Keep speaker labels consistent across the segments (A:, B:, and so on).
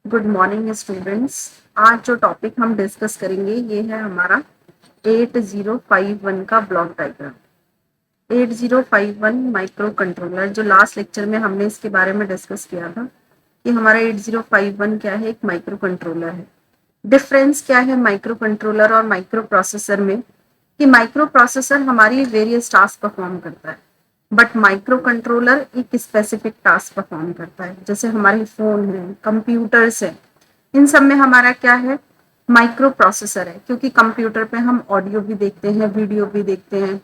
A: Good morning students. आज जो topic हम डिस्कस करेंगे ये है हमारा 8051 का ब्लॉक डायग्राम। 8051 माइक्रो कंट्रोलर, जो लास्ट लेक्चर में हमने इसके बारे में डिस्कस किया था कि हमारा 8051 क्या है, एक माइक्रो कंट्रोलर है। डिफरेंस क्या है माइक्रो कंट्रोलर और माइक्रो प्रोसेसर में, कि माइक्रो प्रोसेसर हमारी वेरियस टास्क परफॉर्म करता है, बट माइक्रो कंट्रोलर एक स्पेसिफिक टास्क परफॉर्म करता है। जैसे हमारे फोन है, कंप्यूटर्स है, इन सब में हमारा क्या है, माइक्रो प्रोसेसर है। क्योंकि कंप्यूटर पे हम ऑडियो भी देखते हैं, वीडियो भी देखते हैं,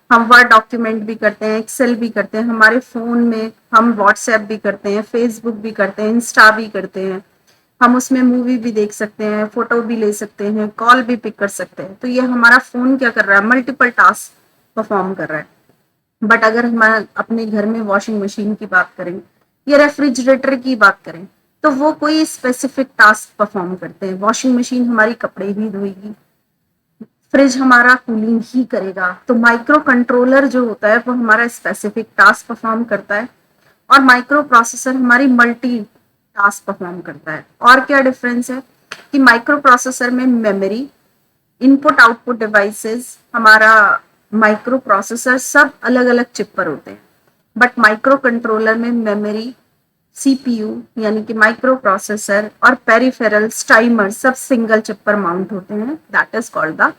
A: हम वर्ड डॉक्यूमेंट भी करते हैं, एक्सेल भी करते हैं, हमारे फोन में हम व्हाट्सएप भी करते हैं, फेसबुक भी करते हैं, इंस्टा भी करते हैं, हम उसमें मूवी भी देख सकते हैं, फोटो भी ले सकते हैं, कॉल भी पिक कर सकते हैं। तो ये हमारा फोन क्या कर रहा है, मल्टीपल टास्क परफॉर्म कर रहा है। बट अगर हम अपने घर में वॉशिंग मशीन की बात करें या रेफ्रिजरेटर की बात करें तो वो कोई स्पेसिफिक टास्क परफॉर्म करते हैं। वॉशिंग मशीन हमारी कपड़े ही धोएगी, फ्रिज हमारा कूलिंग ही करेगा। तो माइक्रो कंट्रोलर जो होता है वो हमारा स्पेसिफिक टास्क परफॉर्म करता है और माइक्रो प्रोसेसर हमारी मल्टी टास्क परफॉर्म करता है। और क्या डिफरेंस है कि माइक्रो प्रोसेसर में मेमोरी, इनपुट आउटपुट डिवाइसेस, हमारा माइक्रो प्रोसेसर सब अलग अलग चिप पर होते हैं। बट माइक्रो कंट्रोलर में मेमोरी, सीपीयू यानी कि माइक्रो प्रोसेसर और पेरिफेरल्स, टाइमर सब सिंगल चिप पर माउंट होते हैं। That is called the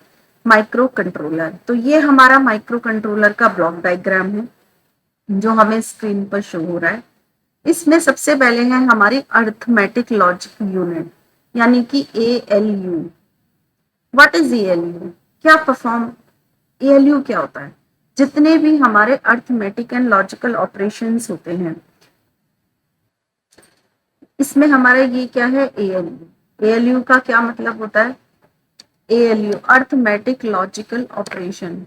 A: micro controller. तो ये हमारा माइक्रो कंट्रोलर का ब्लॉक डायग्राम है जो हमें स्क्रीन पर शो हो रहा है। इसमें सबसे पहले है हमारी अर्थमेटिक लॉजिक यूनिट यानी कि ALU। What is ALU? क्या परफॉर्म, ALU क्या होता है? जितने भी हमारे अर्थमेटिक एंड लॉजिकल ऑपरेशंस होते हैं इसमें हमारा ये क्या है, ALU। ALU का क्या मतलब होता है? ALU arithmetic logical operation.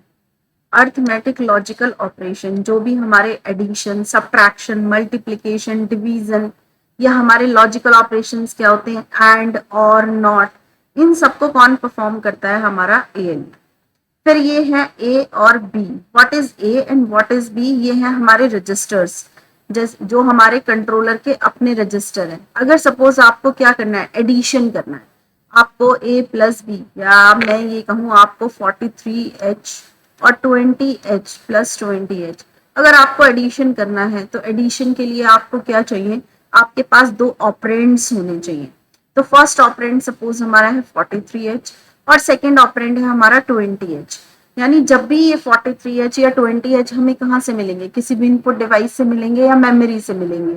A: Arithmetic logical operation जो भी हमारे एडिशन, सब्ट्रैक्शन, मल्टीप्लिकेशन, डिवीजन या हमारे लॉजिकल ऑपरेशंस क्या होते हैं, एंड और नॉट, इन सबको कौन परफॉर्म करता है? हमारा ALU। फिर ये है A और B। What is A and what is B? ये है हमारे रजिस्टर्स, जो हमारे कंट्रोलर के अपने रजिस्टर हैं। अगर सपोज आपको क्या करना है, एडिशन करना है, आपको A प्लस बी, या मैं ये कहूँ आपको 43H और 20H प्लस 20H, अगर आपको एडिशन करना है तो एडिशन के लिए आपको क्या चाहिए, आपके पास दो ऑपरेंड्स होने चाहिए। तो फर्स्ट ऑपरेंड सपोज हमारा है 43H और सेकेंड ऑपरेंड है हमारा 20H। यानी जब भी ये 43H या 20H हमें कहाँ से मिलेंगे, किसी भी इनपुट डिवाइस से मिलेंगे या मेमोरी से मिलेंगे।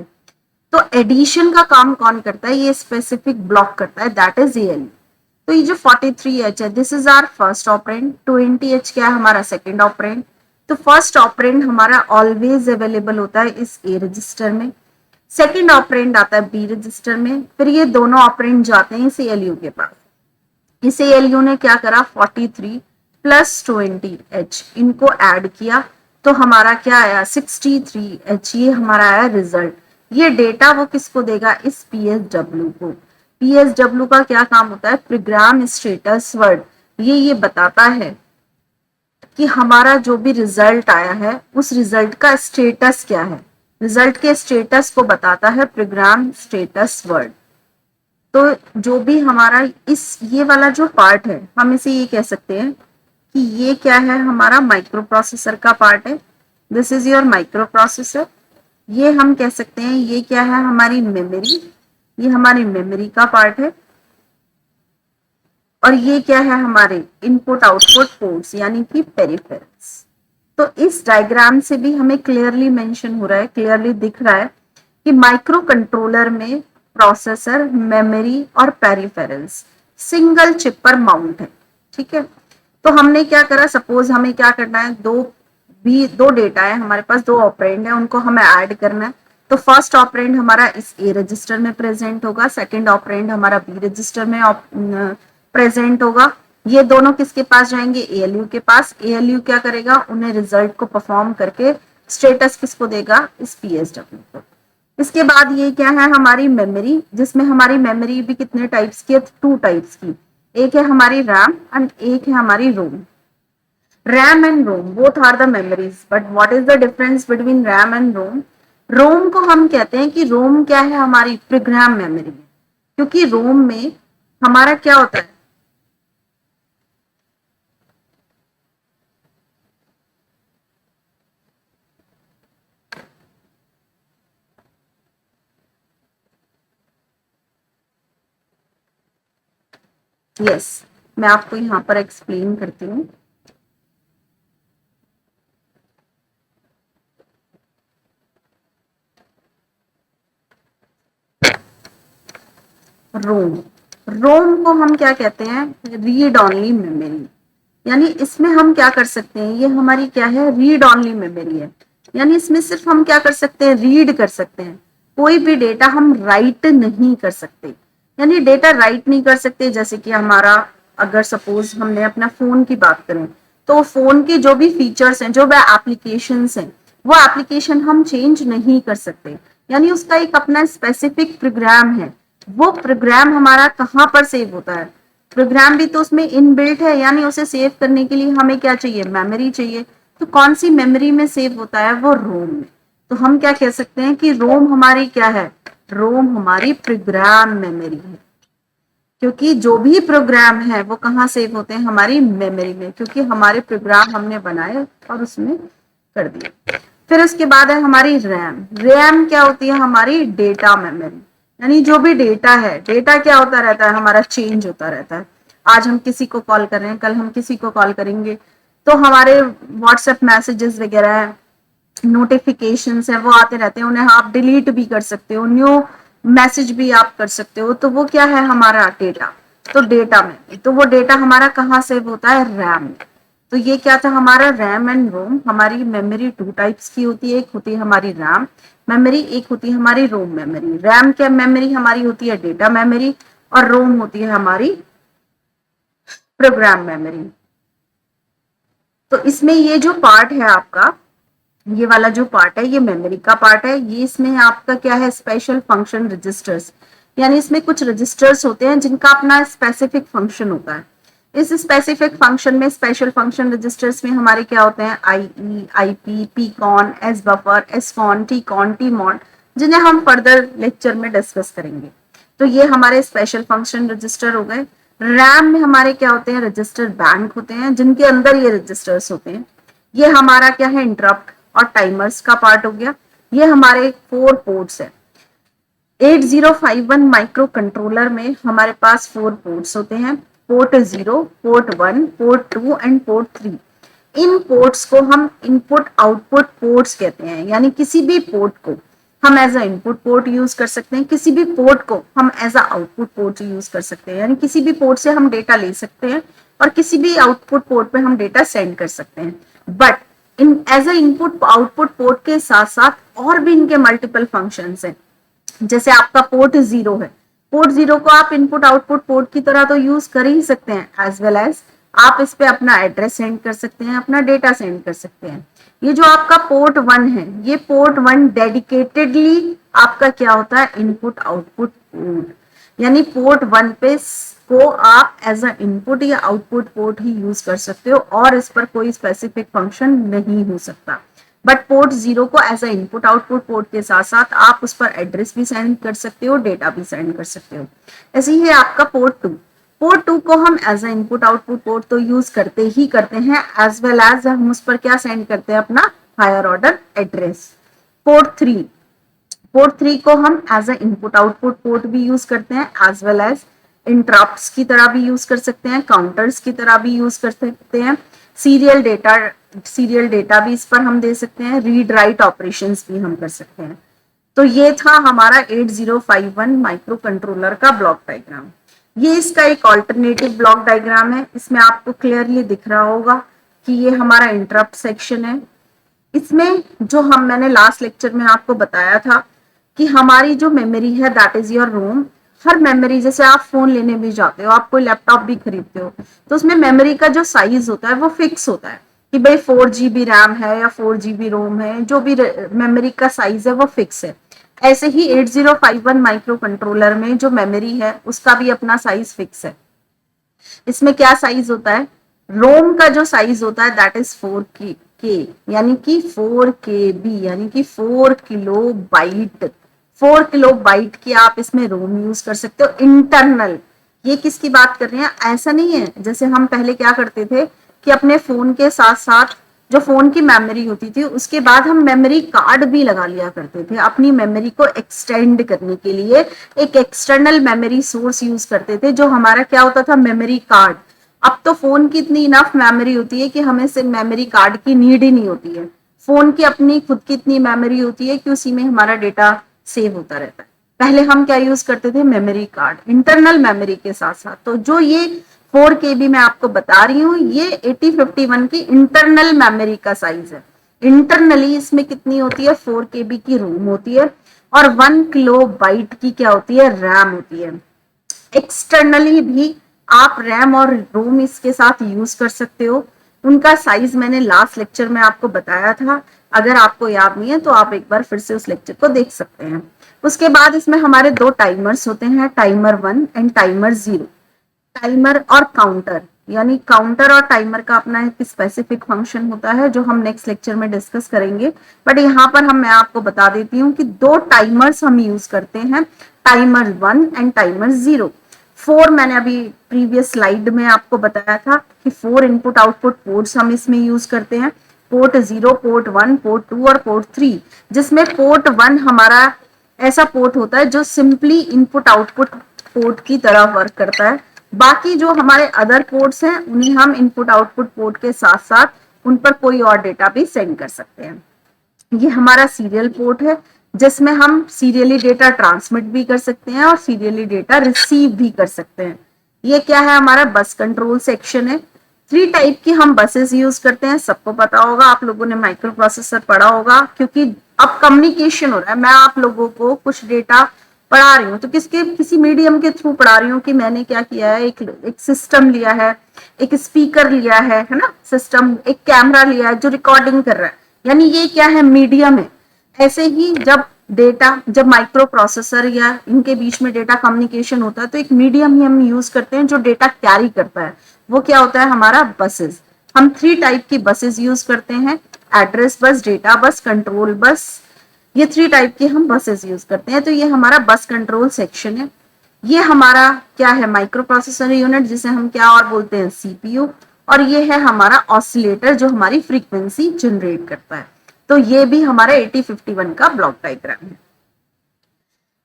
A: तो एडिशन का काम कौन करता है? ये स्पेसिफिक ब्लॉक करता है, दैट इज ALU। तो ये जो 43H है, this is our first operand. 20H क्या है? हमारा सेकेंड ऑपरेंड। तो फर्स्ट ऑपरेंड हमारा ऑलवेज अवेलेबल होता है इस A रजिस्टर में, सेकेंड ऑपरेंड आता है B रजिस्टर में, फिर ये दोनों ऑपरेंड जाते हैं इस ALU के पास। इस ALU ने क्या करा, 43 प्लस 20H इनको ऐड किया तो हमारा क्या आया, 63H। ये हमारा आया रिजल्ट। ये डेटा वो किसको देगा, इस PSW को। PSW का क्या काम होता है, प्रोग्राम स्टेटस वर्ड। ये बताता है कि हमारा जो भी रिजल्ट आया है उस रिजल्ट का स्टेटस क्या है। रिजल्ट के स्टेटस को बताता है प्रोग्राम स्टेटस वर्ड। तो जो भी हमारा इस ये वाला जो पार्ट है, हम इसे ये कह सकते हैं कि ये क्या है, हमारा माइक्रो प्रोसेसर का पार्ट है। This is your micro processor. ये हम कह सकते हैं ये क्या है, हमारी मेमोरी। ये हमारी मेमोरी का पार्ट है। और ये क्या है, हमारे इनपुट आउटपुट पोर्ट्स यानी कि पेरिफेरल्स। तो इस डायग्राम से भी हमें क्लियरली मेंशन हो रहा है, क्लियरली दिख रहा है कि माइक्रो कंट्रोलर में प्रोसेसर, मेमोरी और पेरिफेरल्स सिंगल चिप पर माउंट है। ठीक है, तो हमने क्या करा, सपोज हमें क्या करना है, दो डेटा है हमारे पास, दो ऑपरेंड है, उनको हमें ऐड करना है। तो फर्स्ट ऑपरेंड हमारा इस A रजिस्टर में प्रेजेंट होगा, सेकंड ऑपरेंड हमारा B रजिस्टर में प्रेजेंट होगा। ये दोनों किसके पास जाएंगे, ALU के पास। ALU क्या करेगा, उन्हें रिजल्ट को परफॉर्म करके स्टेटस किसको देगा, इस PSW को। इसके बाद ये क्या है, हमारी मेमोरी, जिसमें हमारी मेमोरी भी कितने टाइप्स की है, 2 टाइप्स की। एक है हमारी रैम एंड एक है हमारी ROM. RAM and ROM both are the memories, but what is the difference between RAM and ROM? ROM को हम कहते हैं कि रोम क्या है, हमारी प्रोग्राम मेमोरी। क्योंकि रोम में हमारा क्या होता है, यस मैं आपको यहाँ पर एक्सप्लेन करती हूँ। रोम, रोम को हम क्या कहते हैं, रीड ऑनली मेमोरी। यानी इसमें हम क्या कर सकते हैं, ये हमारी क्या है, रीड ऑनली मेमोरी है। यानी इसमें सिर्फ हम क्या कर सकते हैं, रीड कर सकते हैं, कोई भी डेटा हम राइट नहीं कर सकते। यानी डेटा राइट नहीं कर सकते। जैसे कि हमारा, अगर सपोज हमने अपना फोन की बात करें, तो फोन के जो भी फीचर्स हैं, जो भी एप्लीकेशंस हैं, वो एप्लीकेशन हम चेंज नहीं कर सकते। यानी उसका एक अपना स्पेसिफिक प्रोग्राम है। वो प्रोग्राम हमारा कहाँ पर सेव होता है, प्रोग्राम भी तो उसमें इनबिल्ट है। यानी उसे सेव करने के लिए हमें क्या चाहिए, मेमोरी चाहिए। तो कौन सी मेमोरी में सेव होता है, वो रोम में। तो हम क्या कह सकते हैं कि रोम हमारी क्या है, रोम हमारी प्रोग्राम मेमोरी है। क्योंकि जो भी प्रोग्राम है वो कहाँ सेव होते हैं, हमारी मेमोरी में, क्योंकि हमारे प्रोग्राम हमने बनाए और उसमें कर दिए। फिर उसके बाद है हमारी रैम। रैम क्या होती है, हमारी डेटा मेमोरी। यानी जो भी डेटा है, डेटा क्या होता रहता है, हमारा चेंज होता रहता है। आज हम किसी को कॉल कर रहे हैं, कल हम किसी को कॉल करेंगे, तो हमारे व्हाट्सएप मैसेजेस वगैरह, नोटिफिकेशंस है, वो आते रहते हैं। उन्हें आप डिलीट भी कर सकते हो, न्यू मैसेज भी आप कर सकते हो। तो वो क्या है, हमारा डेटा। तो डेटा में, तो वो डेटा हमारा कहाँ सेव होता है, रैम में। तो ये क्या था हमारा रैम एंड रोम। हमारी मेमोरी टू टाइप्स की होती है, एक होती है हमारी रैम मेमोरी, एक होती है हमारी रोम मेमोरी। रैम क्या मेमोरी हमारी होती है, डेटा मेमोरी, और रोम होती है हमारी प्रोग्राम मेमोरी। तो इसमें ये जो पार्ट है आपका, ये वाला जो पार्ट है, ये मेमोरी का पार्ट है। ये इसमें आपका क्या है, स्पेशल फंक्शन रजिस्टर्स। यानी इसमें कुछ रजिस्टर्स होते हैं जिनका अपना स्पेसिफिक फंक्शन होता है। इस स्पेसिफिक फंक्शन में, स्पेशल फंक्शन रजिस्टर्स में हमारे क्या होते हैं, I, IP, PCON, S buffer, SCON, TCON, TMOD, जिन्हें हम फर्दर लेक्चर में डिस्कस करेंगे। तो ये हमारे स्पेशल फंक्शन रजिस्टर हो गए। रैम में हमारे क्या होते हैं, रजिस्टर बैंक होते हैं, जिनके अंदर ये रजिस्टर्स होते हैं। ये हमारा क्या है, इंटरप्ट और टाइमर्स का पार्ट हो गया। ये हमारे 4 पोर्ट्स है। 8051 माइक्रो कंट्रोलर में हमारे पास 4 पोर्ट्स होते हैं, port 0, port 1, port 2 and port 3। In ports को हम इनपुट आउटपुट पोर्ट्स कहते हैं। यानी किसी भी पोर्ट को हम as a input port use कर सकते हैं, किसी भी पोर्ट को हम as a output port use कर सकते हैं। यानी किसी भी पोर्ट से हम डेटा ले सकते हैं और किसी भी आउटपुट पोर्ट पे हम डेटा सेंड कर सकते हैं। But in as a input output port के साथ साथ और भी इनके मल्टीपल फंक्शंस हैं। जैसे आपका पोर्ट 0 है, पोर्ट 0 को आप इनपुट आउटपुट पोर्ट की तरह तो यूज कर ही सकते हैं, एज वेल एज आप इस पे अपना एड्रेस सेंड कर सकते हैं, अपना डेटा सेंड कर सकते हैं। ये जो आपका पोर्ट 1 है, ये पोर्ट 1 डेडिकेटेडली आपका क्या होता है, इनपुट आउटपुट पोर्ट। यानी पोर्ट 1 पे को आप एज अ इनपुट या आउटपुट पोर्ट ही यूज कर सकते हो और इस पर कोई स्पेसिफिक फंक्शन नहीं हो सकता। बट पोर्ट 0 को as a input output port के साथ साथ आप उस पर एड्रेस भी सेंड कर सकते हो, डेटा भी सेंड कर सकते हो। ऐसे ही है आपका पोर्ट 2। पोर्ट 2 को हम as a input output port तो यूज करते ही करते हैं, एज वेल एज हम उस पर क्या सेंड करते हैं, अपना higher order address. Port 3, port 3 को हम as a input output port भी यूज करते हैं, एज वेल एज इंटरप्ट्स की तरह भी यूज कर सकते हैं, काउंटर्स की तरह भी यूज कर सकते हैं, सीरियल डेटा भी इस पर हम दे सकते हैं, रीड राइट ऑपरेशंस भी हम कर सकते हैं। तो ये था हमारा 8051 माइक्रो कंट्रोलर का ब्लॉक डायग्राम। ये इसका एक ऑल्टरनेटिव ब्लॉक डायग्राम है। इसमें आपको क्लियरली दिख रहा होगा कि ये हमारा इंटरप्ट सेक्शन है। इसमें जो मैंने लास्ट लेक्चर में आपको बताया था कि हमारी जो मेमोरी है, दैट इज योर रोम। हर मेमोरी, जैसे आप फोन लेने भी जाते हो, आप कोई लैपटॉप भी खरीदते हो, तो उसमें मेमोरी का जो साइज होता है वो फिक्स होता है कि भाई 4 GB रैम है या 4 GB रोम है, जो भी मेमोरी का साइज है वो फिक्स है। ऐसे ही 8051 माइक्रो कंट्रोलर में जो मेमोरी है उसका भी अपना साइज फिक्स है। इसमें क्या साइज होता है, रोम का जो साइज होता है दैट इज 4K, यानी कि 4 KB, यानी कि 4 किलो बाइट, 4 KB की आप इसमें रोम यूज कर सकते हो इंटरनल। ये किसकी बात कर रहे हैं, ऐसा नहीं है जैसे हम पहले क्या करते थे कि अपने फोन के साथ साथ जो फोन की मेमोरी होती थी उसके बाद हम मेमोरी कार्ड भी लगा लिया करते थे अपनी मेमोरी को एक्सटेंड करने के लिए। एक एक्सटर्नल मेमोरी सोर्स यूज करते थे जो हमारा क्या होता था, मेमोरी कार्ड। अब तो फोन की इतनी इनफ मेमोरी होती है कि हमें सिर्फ मेमोरी कार्ड की नीड ही नहीं होती है। फोन की अपनी खुद की इतनी मेमोरी होती है कि उसी में हमारा डेटा सेव होता रहता है। पहले हम क्या यूज करते थे, मेमोरी कार्ड इंटरनल मेमोरी के साथ साथ। तो जो ये 4 KB मैं आपको बता रही हूँ ये 8051 की इंटरनल मेमोरी का साइज है। इंटरनली इसमें कितनी होती है, 4 KB की रोम होती है और 1 KB की क्या होती है, रैम होती है। एक्सटर्नली भी आप रैम और रोम इसके साथ यूज कर सकते हो। उनका साइज मैंने लास्ट लेक्चर में आपको बताया था, अगर आपको याद नहीं है तो आप एक बार फिर से उस लेक्चर को देख सकते हैं। उसके बाद इसमें हमारे 2 टाइमर्स होते हैं, टाइमर 1 एंड टाइमर 0। टाइमर और काउंटर, यानी काउंटर और टाइमर का अपना एक स्पेसिफिक फंक्शन होता है जो हम नेक्स्ट लेक्चर में डिस्कस करेंगे। बट यहाँ पर मैं आपको बता देती हूँ कि 2 टाइमर्स हम यूज करते हैं, टाइमर 1 एंड टाइमर 0। 4 मैंने अभी प्रीवियस स्लाइड में आपको बताया था कि 4 इनपुट आउटपुट पोर्ट्स हम इसमें यूज करते हैं, पोर्ट 0, पोर्ट 1, पोर्ट 2 और पोर्ट 3। जिसमें पोर्ट 1 हमारा ऐसा पोर्ट होता है जो सिंपली इनपुट आउटपुट पोर्ट की तरह वर्क करता है। बाकी जो हमारे अदर पोर्ट्स हैं उन्हें हम इनपुट आउटपुट पोर्ट के साथ साथ उन पर कोई और डेटा भी सेंड कर सकते हैं। ये हमारा सीरियल पोर्ट है जिसमें हम सीरियली डेटा ट्रांसमिट भी कर सकते हैं और सीरियली डेटा रिसीव भी कर सकते हैं। ये क्या है, हमारा बस कंट्रोल सेक्शन है। 3 टाइप की हम बसेस यूज करते हैं, सबको पता होगा, आप लोगों ने माइक्रो प्रोसेसर पढ़ा होगा, क्योंकि अब कम्युनिकेशन हो रहा है। मैं आप लोगों को कुछ डेटा पढ़ा रही हूँ तो किसी मीडियम के थ्रू पढ़ा रही हूँ कि मैंने क्या किया है, एक सिस्टम लिया है, एक स्पीकर लिया है ना, सिस्टम, एक कैमरा लिया है जो रिकॉर्डिंग कर रहा है, यानी ये क्या है, मीडियम है। ऐसे ही जब माइक्रो प्रोसेसर या इनके बीच में डेटा कम्युनिकेशन होता है तो एक मीडियम ही हम यूज करते हैं जो डेटा कैरी करता है, वो क्या होता है, हमारा बसेस। हम 3 टाइप की बसेस यूज करते हैं, address bus, data bus, control bus. ये 3 टाइप की हम बसेस यूज करते हैं। तो ये हमारा बस कंट्रोल सेक्शन है। ये हमारा क्या है, माइक्रो प्रोसेसर यूनिट, जिसे हम क्या और बोलते हैं, सीपीयू। और ये है हमारा ऑसिलेटर जो हमारी फ्रीक्वेंसी जनरेट करता है। तो ये भी हमारा 8051 का ब्लॉक डायग्राम है।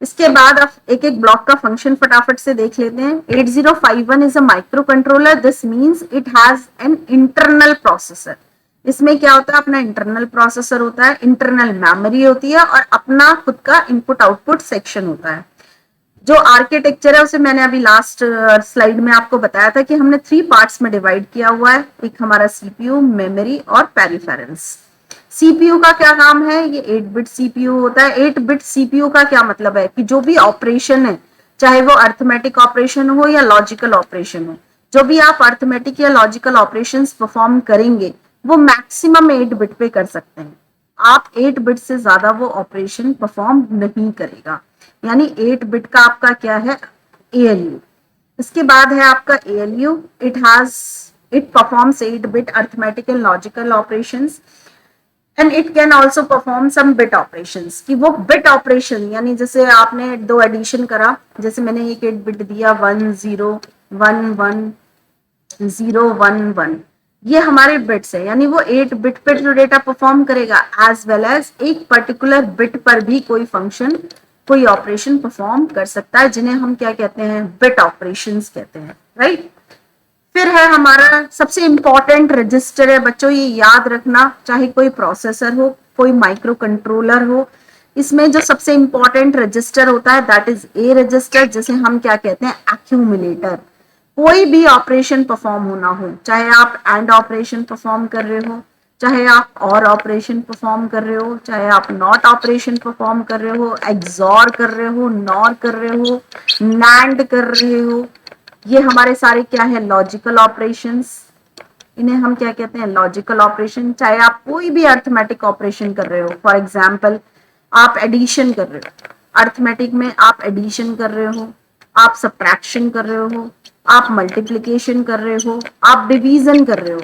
A: इसके बाद अब एक एक ब्लॉक का फंक्शन फटाफट से देख लेते हैं। 8051 is a micro controller, this means it has an internal processor. इसमें क्या होता है, अपना इंटरनल प्रोसेसर होता है, इंटरनल मेमोरी होती है और अपना खुद का इनपुट आउटपुट सेक्शन होता है। जो आर्किटेक्चर है उसे मैंने अभी लास्ट स्लाइड में आपको बताया था कि हमने 3 पार्ट्स में डिवाइड किया हुआ है। एक हमारा सीपीयू, मेमोरी और पेरिफेरल्स। सीपीयू का क्या काम है, ये 8 बिट सीपीयू होता है। 8 बिट सीपीयू का क्या मतलब है कि जो भी ऑपरेशन है, चाहे वो अर्थमेटिक ऑपरेशन हो या लॉजिकल ऑपरेशन हो, जो भी आप अर्थमेटिक या लॉजिकल ऑपरेशंस परफॉर्म करेंगे वो मैक्सिमम 8 बिट पे कर सकते हैं। आप 8 बिट से ज्यादा वो ऑपरेशन परफॉर्म नहीं करेगा, यानी 8 बिट का आपका क्या है, एएलयू। इसके बाद है आपका ALU, it performs 8 bit arithmetic and logical operations and it can also perform some bit operations. कि वो बिट ऑपरेशन, यानी जैसे आपने 2 एडिशन करा, जैसे मैंने एक 8 बिट दिया 1 0 1 1 0 1 1, ये हमारे बिट्स है, यानी वो 8 बिट पर जो डेटा परफॉर्म करेगा एज वेल एज एक पर्टिकुलर बिट पर भी कोई फंक्शन, कोई ऑपरेशन परफॉर्म कर सकता है, जिन्हें हम क्या कहते हैं, बिट ऑपरेशंस कहते हैं, राइट। फिर है हमारा सबसे इंपॉर्टेंट रजिस्टर है बच्चों, ये याद रखना, चाहे कोई प्रोसेसर हो, कोई माइक्रो कंट्रोलर हो, इसमें जो सबसे इंपॉर्टेंट रजिस्टर होता है दैट इज ए रजिस्टर, जिसे हम क्या कहते हैं, एक्यूमुलेटर। कोई भी ऑपरेशन परफॉर्म होना हो, चाहे आप एंड ऑपरेशन परफॉर्म कर रहे हो, चाहे आप और ऑपरेशन परफॉर्म कर रहे हो, चाहे आप नॉट ऑपरेशन परफॉर्म कर रहे हो, एक्सॉर कर रहे हो, नॉर कर रहे हो, नैंड कर रहे हो, ये हमारे सारे क्या है, लॉजिकल ऑपरेशंस। इन्हें हम क्या कहते हैं, लॉजिकल ऑपरेशन। चाहे आप कोई भी अर्थमेटिक ऑपरेशन कर रहे हो, फॉर एग्जांपल आप एडिशन कर रहे हो, अर्थमेटिक में आप एडिशन कर रहे हो, आप सब्ट्रैक्शन कर रहे हो, आप मल्टीप्लिकेशन कर रहे हो, आप डिवीजन कर रहे हो।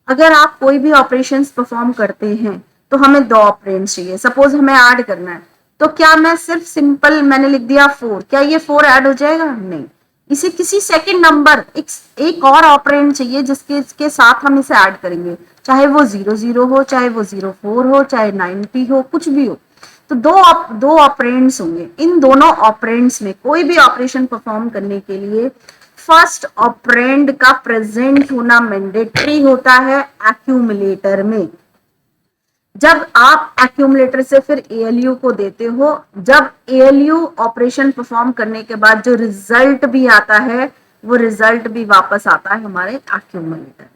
A: अगर आप कोई भी ऑपरेशंस परफॉर्म करते हैं तो हमें 2 ऑपरेंड्स चाहिए। सपोज हमें ऐड करना है तो क्या मैं सिर्फ सिंपल मैंने लिख दिया 4, क्या ये 4 ऐड हो जाएगा? नहीं, इसे किसी सेकंड नंबर एक और ऑपरेंड चाहिए जिसके साथ हम इसे ऐड करेंगे, चाहे वो 00 हो, चाहे वो 04 हो, चाहे 90 हो, कुछ भी हो। तो दो ऑपरेंड्स होंगे, इन दोनों ऑपरेंड्स में कोई भी ऑपरेशन परफॉर्म करने के लिए फर्स्ट ऑपरेंड का प्रेजेंट होना मैंडेटरी होता है एक्यूमुलेटर में। जब आप एक्यूमुलेटर से फिर एएलयू को देते हो, जब एएलयू ऑपरेशन परफॉर्म करने के बाद जो रिजल्ट भी आता है वो रिजल्ट भी वापस आता है हमारे एक्यूमुलेटर में।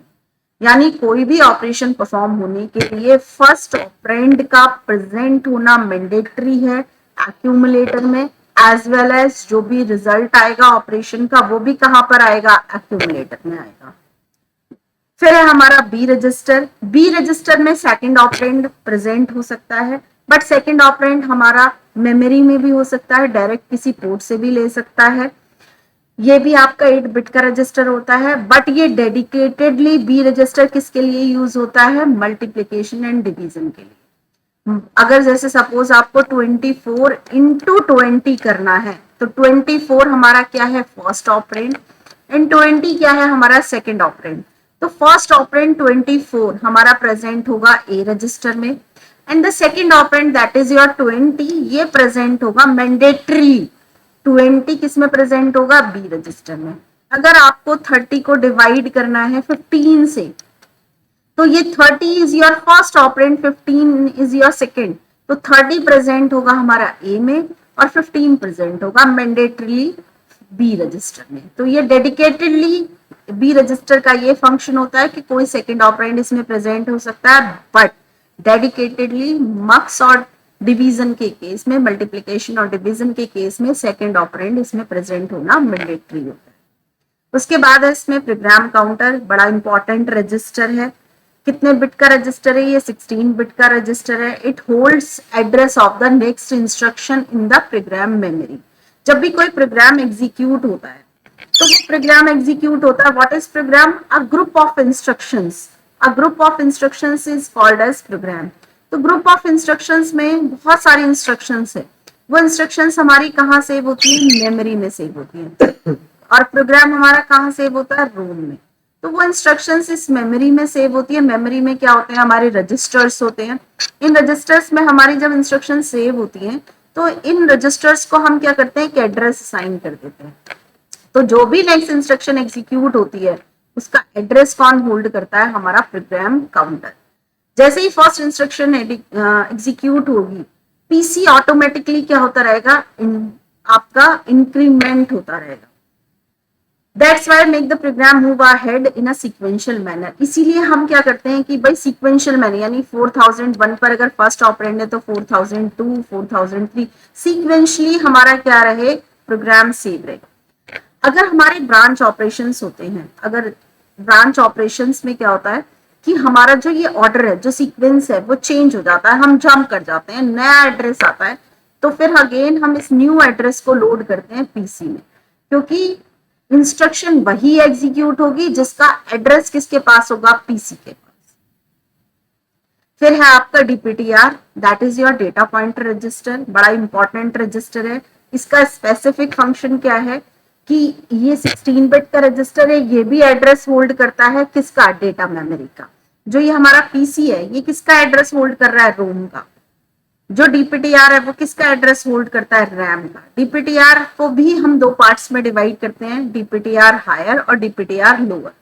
A: यानी कोई भी ऑपरेशन परफॉर्म होने के लिए फर्स्ट ऑपरेंड का प्रेजेंट होना मैंडेटरी है एक्यूमुलेटर में, एज वेल एज जो भी रिजल्ट आएगा ऑपरेशन का वो भी कहां पर आएगा? एक्यूमुलेटर में आएगा। फिर है हमारा बी रजिस्टर। बी रजिस्टर में सेकंड ऑपरेंड प्रेजेंट हो सकता है, बट सेकंड ऑपरेंड हमारा मेमोरी में भी हो सकता है, डायरेक्ट किसी पोर्ट से भी ले सकता है। ये भी आपका 8 बिट का रजिस्टर होता है, बट ये डेडिकेटेडली बी रजिस्टर किसके लिए यूज होता है? मल्टीप्लीकेशन एंड डिवीजन के लिए। अगर जैसे सपोज आपको 24 इंटू 20 करना है, तो 24 हमारा क्या है? फर्स्ट ऑपरेंड, एंड 20 क्या है? हमारा सेकंड ऑपरेंड। तो फर्स्ट ऑपरेंड 24 हमारा प्रेजेंट होगा ए रजिस्टर में, and the second operand that is your 20 ये प्रेजेंट होगा मैंडेटरी 20 किस में प्रेजेंट होगा? बी रजिस्टर में। अगर आपको 30 को डिवाइड करना है 15 से, तो ये 30 is your first operand, 15 is your second, तो 30 प्रेजेंट होगा हमारा ए में और 15 प्रेजेंट होगा मैंडेटरीली बी रजिस्टर में। तो ये डेडिकेटेडली बी रजिस्टर का ये फंक्शन होता है कि कोई सेकंड ऑपरेंड इसमें प्रेजेंट हो सकता है, बट डेडिकेटेडली मक्स और डिवीजन के केस में, मल्टीप्लिकेशन और डिवीजन के केस में सेकंड ऑपरेंड इसमें प्रेजेंट होना मैंडेटरी होता है। उसके बाद है इसमें प्रोग्राम काउंटर, बड़ा इंपॉर्टेंट रजिस्टर है। कितने बिट का रजिस्टर है? ये 16 बिट का रजिस्टर है। It holds address of the next instruction in the program memory. जब भी कोई प्रोग्राम एग्जीक्यूट होता है, तो वो प्रोग्राम एग्जीक्यूट होता है, what is program? A group of instructions. A group of instructions is called as program. तो ग्रुप ऑफ इंस्ट्रक्शंस में बहुत सारी इंस्ट्रक्शंस है, वो इंस्ट्रक्शंस हमारी कहाँ सेव होती है? मेमोरी में सेव होती है, और प्रोग्राम हमारा कहाँ सेव होता है? रोम में। तो वो इंस्ट्रक्शंस इस मेमोरी में सेव होती है। मेमोरी में क्या होते हैं? हमारे रजिस्टर्स होते हैं। इन रजिस्टर्स में हमारी जब इंस्ट्रक्शन सेव होती हैं, तो इन रजिस्टर्स को हम क्या करते हैं? कि एड्रेस असाइन कर देते हैं। तो जो भी नेक्स्ट इंस्ट्रक्शन एग्जीक्यूट होती है उसका एड्रेस कौन होल्ड करता है? हमारा प्रोग्राम काउंटर। जैसे ही फर्स्ट इंस्ट्रक्शन एग्जीक्यूट होगी, पीसी ऑटोमेटिकली क्या होता रहेगा? आपका इंक्रीमेंट होता रहेगा। That's why make the program move ahead in a sequential manner। इसीलिए हम क्या करते हैं कि भाई sequential manner, यानी 4001 पर अगर फर्स्ट ऑपरेंड है तो 4002, 4003 सीक्वेंशली हमारा क्या रहे? प्रोग्राम सेव रहे। अगर हमारे ब्रांच ऑपरेशंस होते हैं, अगर ब्रांच ऑपरेशंस में क्या होता है कि हमारा जो ये ऑर्डर है, जो सीक्वेंस है, वो चेंज हो जाता है, हम जंप कर जाते हैं, नया एड्रेस आता है, तो फिर अगेन हम इस न्यू एड्रेस को लोड करते हैं पीसी में, क्योंकि इंस्ट्रक्शन वही एग्जीक्यूट होगी जिसका एड्रेस किसके पास होगा? पीसी के पास। फिर है आपका DPTR, that is your data pointer register. बड़ा इंपॉर्टेंट रजिस्टर है। इसका स्पेसिफिक फंक्शन क्या है कि ये 16 बिट का रजिस्टर है, ये भी एड्रेस होल्ड करता है किसका? डेटा मेमोरी का। जो ये हमारा पीसी है, ये किसका एड्रेस होल्ड कर रहा है? रोम का। जो डीपीटीआर है वो किसका एड्रेस होल्ड करता है? रैम का। डीपीटीआर को भी हम दो पार्ट्स में डिवाइड करते हैं, डीपीटीआर हायर और DPTR lower.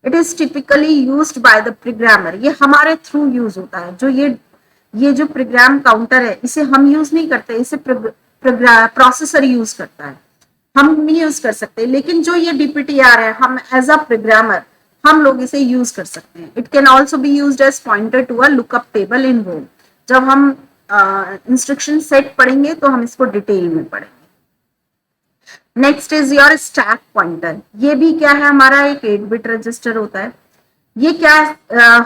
A: It is typically used by the programmer. ये हमारे थ्रू यूज होता है। जो ये जो प्रोग्राम काउंटर है, इसे हम यूज नहीं करते, इसे प्रोसेसर यूज करता है, हम नहीं यूज कर सकते। लेकिन जो ये डीपीटीआर है, हम एज अ प्रोग्रामर हम लोग इसे यूज कर सकते हैं। It can also be used as pointer to a lookup table in ROM. जब हम इंस्ट्रक्शन सेट पढ़ेंगे तो हम इसको डिटेल में पढ़ेंगे। Next is your stack pointer. ये भी क्या है? हमारा एक 8 बिट रजिस्टर होता है। ये क्या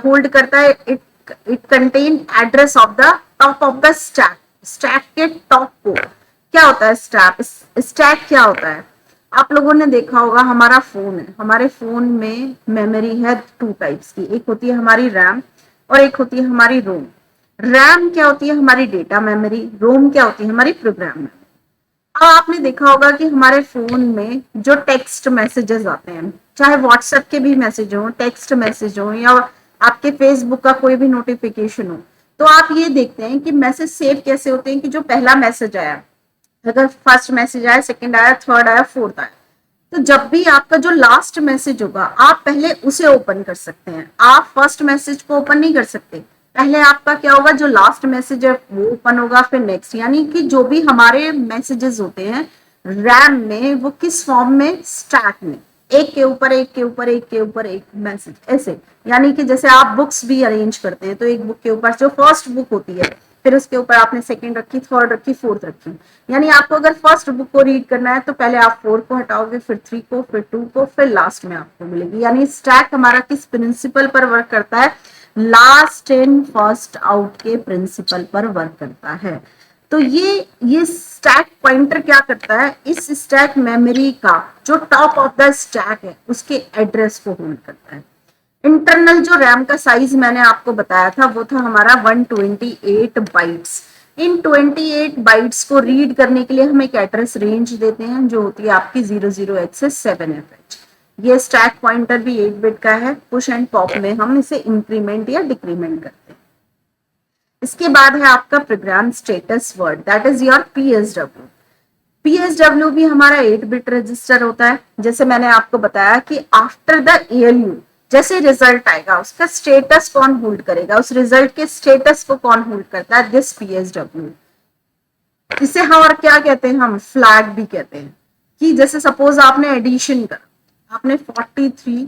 A: होल्ड करता है? It contain address of the top of the stack. Stack के टॉप को क्या होता है? स्टैक क्या होता है? आप लोगों ने देखा होगा, हमारा फोन है, हमारे फोन में मेमोरी है 2 टाइप्स की, एक होती है हमारी रैम और एक होती है हमारी रोम। रैम क्या होती है? हमारी डेटा मेमोरी। रोम क्या होती है? हमारी प्रोग्राम मेमोरी। अब आपने देखा होगा कि हमारे फोन में जो टेक्स्ट मैसेजेस आते हैं, चाहे व्हाट्सएप के भी मैसेज हो, टेक्स्ट मैसेज हो, या आपके फेसबुक का कोई भी नोटिफिकेशन हो, तो आप ये देखते हैं कि मैसेज सेव कैसे होते हैं कि जो पहला मैसेज आया, अगर फर्स्ट मैसेज आया, सेकंड आया, थर्ड आया, फोर्थ आया, तो जब भी आपका जो लास्ट मैसेज होगा आप पहले उसे ओपन कर सकते हैं, आप फर्स्ट मैसेज को ओपन नहीं कर सकते। पहले आपका क्या होगा, जो लास्ट मैसेज है वो ओपन होगा, फिर नेक्स्ट। यानी कि जो भी हमारे मैसेजेस होते हैं रैम में, वो किस फॉर्म में? स्टैक में, एक के ऊपर एक के ऊपर एक के ऊपर एक मैसेज, ऐसे। यानी कि जैसे आप बुक्स भी अरेंज करते हैं, तो एक बुक के ऊपर जो फर्स्ट बुक होती है, फिर उसके ऊपर आपने सेकंड रखी, थर्ड रखी, फोर्थ रखी। यानी आपको अगर फर्स्ट बुक को रीड करना है तो पहले आप फोर को हटाओगे, फिर थ्री को, फिर टू को, फिर लास्ट में आपको मिलेगी। यानी स्टैक हमारा किस प्रिंसिपल पर वर्क करता है? लास्ट इन फर्स्ट आउट के प्रिंसिपल पर वर्क करता है। तो ये स्टैक पॉइंटर क्या करता है? इस स्टैक मेमोरी का जो टॉप ऑफ द स्टैक है उसके एड्रेस को होल्ड करता है। इंटरनल जो रैम का साइज मैंने आपको बताया था वो था हमारा 128 बाइट्स। इन 28 बाइट्स को रीड करने के लिए हम एक एड्रेस रेंज देते हैं जो होती है आपकी 00h से 7fh। ये स्टैक पॉइंटर भी 8 बिट का है। पुश एंड पॉप में हम इसे इंक्रीमेंट या डिक्रीमेंट करते हैं। इसके बाद है आपका program status word, that is your PSW. PSW भी हमारा 8 बिट रजिस्टर होता है। जैसे मैंने आपको बताया कि आफ्टर द एएलयू जैसे रिजल्ट आएगा उसका स्टेटस कौन होल्ड करेगा, उस रिजल्ट के स्टेटस को कौन होल्ड करता है? This PSW. इसे हम और क्या कहते हैं? हम फ्लैग भी कहते हैं। कि जैसे सपोज आपने एडिशन करा, आपने 43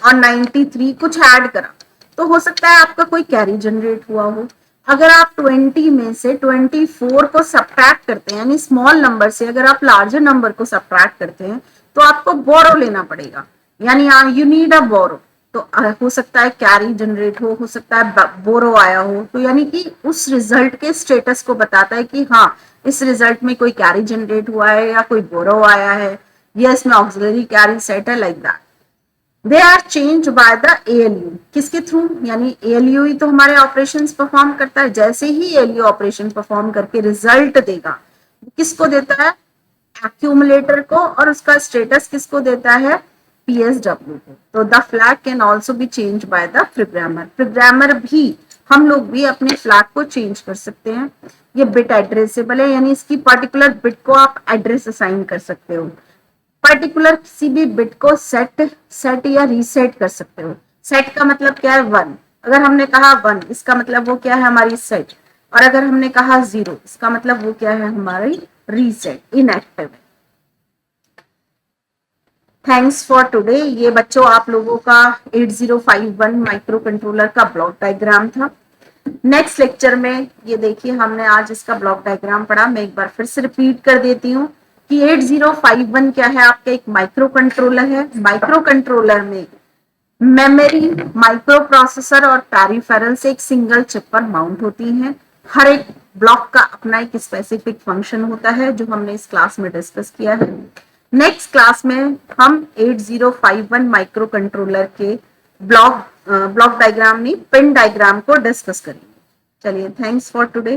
A: और 93 कुछ ऐड करा, तो हो सकता है आपका कोई कैरी जनरेट हुआ हो। अगर आप 20 में से 24 को सब्ट्रैक्ट करते हैं, यानी स्मॉल नंबर से अगर आप लार्जर नंबर को सब्ट्रैक्ट करते हैं, तो आपको बोरो लेना पड़ेगा, यानी यू नीड अ बोरो। तो हो सकता है कैरी जनरेट हो सकता है बोरो आया हो। तो यानी कि उस रिजल्ट के स्टेटस को बताता है कि हाँ, इस रिजल्ट में कोई कैरी जनरेट हुआ है या कोई बोरो आया है, या इसमें ऑक्सिलरी कैरी सेट है, like that. They are change by the ALU. किसके थ्रू? यानी एएलयू ही तो हमारे ऑपरेशंस परफॉर्म करता है। जैसे ही एएलयू ऑपरेशन परफॉर्म करके रिजल्ट देगा, किसको देता है? एक्यूमुलेटर को। और उसका स्टेटस किसको देता है? पीएसडब्ल्यू को। तो the flag can also B change by the programmer. Programmer भी, हम लोग भी अपने फ्लैग को चेंज कर सकते हैं। ये बिट एड्रेसेबल है, यानी इसकी पर्टिकुलर बिट को आप एड्रेस असाइन कर सकते हो। पर्टिकुलर किसी भी बिट को सेट या रीसेट कर सकते हो। सेट का मतलब क्या है? 1। अगर हमने कहा 1, इसका मतलब वो क्या है? हमारी सेट। और अगर हमने कहा 0, इसका मतलब वो क्या है? हमारी रीसेट, इनएक्टिव है। Thanks for today. ये बच्चों आप लोगों का 8051 माइक्रो कंट्रोलर का ब्लॉक डायग्राम था। नेक्स्ट लेक्चर में ये देखिए, हमने आज इसका ब्लॉक डायग्राम पढ़ा। मैं एक बार फिर से रिपीट कर देती हूँ कि 8051 क्या है? आपका एक माइक्रो कंट्रोलर है। माइक्रो कंट्रोलर में मेमोरी, माइक्रो प्रोसेसर और पेरिफेरल्स एक सिंगल चिप पर माउंट होती हैं। हर एक ब्लॉक का अपना एक स्पेसिफिक फंक्शन होता है जो हमने इस क्लास में डिस्कस किया है। नेक्स्ट क्लास में हम 8051 माइक्रो कंट्रोलर के ब्लॉक डायग्राम नहीं, पिन डायग्राम को डिस्कस करेंगे। चलिए, थैंक्स फॉर टुडे।